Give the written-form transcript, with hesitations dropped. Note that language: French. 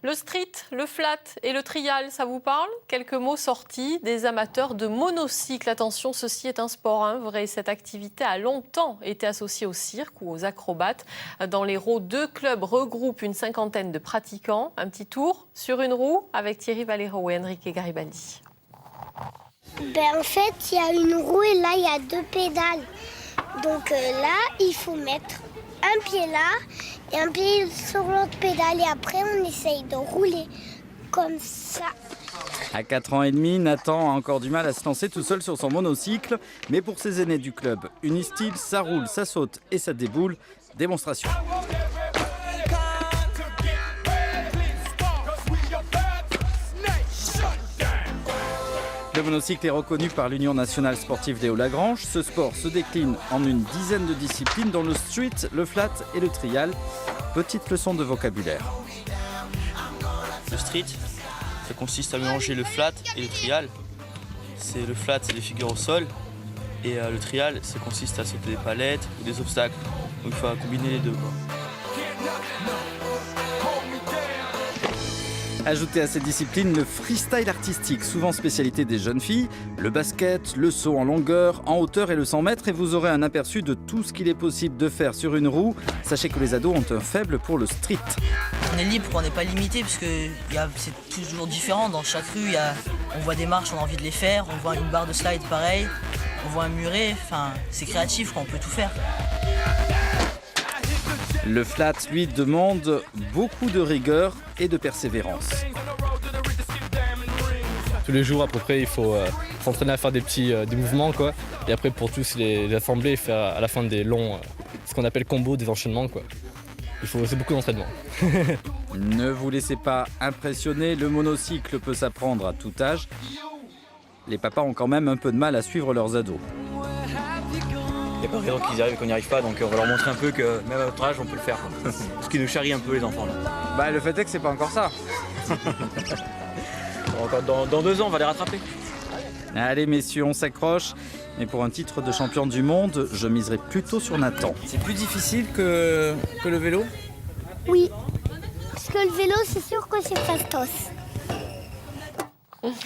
Le street, le flat et le trial, ça vous parle? Quelques mots sortis des amateurs de monocycle. Attention, ceci est un sport vrai. Cette activité a longtemps été associée au cirque ou aux acrobates. Dans l'Hérault, 2 clubs regroupent une cinquantaine de pratiquants. Un petit tour sur une roue avec Thierry Valero et Enrique Garibaldi. En fait, il y a une roue et là, il y a 2 pédales. Donc là, il faut mettre un pied là et un pied sur l'autre pédale. Et après, on essaye de rouler comme ça. À 4 ans et demi, Nathan a encore du mal à se lancer tout seul sur son monocycle. Mais pour ses aînés du club, Unistyle, ça roule, ça saute et ça déboule. Démonstration. Le monocycle est reconnu par l'Union nationale sportive des Hauts-Lagrange. Ce sport se décline en une dizaine de disciplines, dont le street, le flat et le trial. Petite leçon de vocabulaire. Le street, ça consiste à mélanger le flat et le trial. Le flat, c'est des figures au sol. Et le trial, ça consiste à sauter des palettes ou des obstacles. Donc il faut combiner les deux, quoi. Ajoutez à ces disciplines le freestyle artistique, souvent spécialité des jeunes filles, le basket, le saut en longueur, en hauteur et le 100 mètres, et vous aurez un aperçu de tout ce qu'il est possible de faire sur une roue. Sachez que les ados ont un faible pour le street. On est libre, on n'est pas limité, parce que c'est toujours différent. Dans chaque rue, on voit des marches, on a envie de les faire, on voit une barre de slide pareil, on voit un muret, c'est créatif, on peut tout faire. Le flat, lui, demande beaucoup de rigueur et de persévérance. Tous les jours, à peu près, il faut s'entraîner à faire des mouvements, quoi. Et après, pour tous les assembler, faire à la fin des longs, ce qu'on appelle combos, des enchaînements, quoi. C'est beaucoup d'entraînement. Ne vous laissez pas impressionner, le monocycle peut s'apprendre à tout âge. Les papas ont quand même un peu de mal à suivre leurs ados. Il n'y a pas raison qu'ils y arrivent et qu'on n'y arrive pas, donc on va leur montrer un peu que même à notre âge, on peut le faire. Ce qui nous charrie un peu les enfants. Là. Le fait est que c'est pas encore ça. Encore dans 2 ans, on va les rattraper. Allez messieurs, on s'accroche. Mais pour un titre de champion du monde, je miserai plutôt sur Nathan. C'est plus difficile que le vélo? Oui, parce que le vélo, c'est sûr que c'est fastos.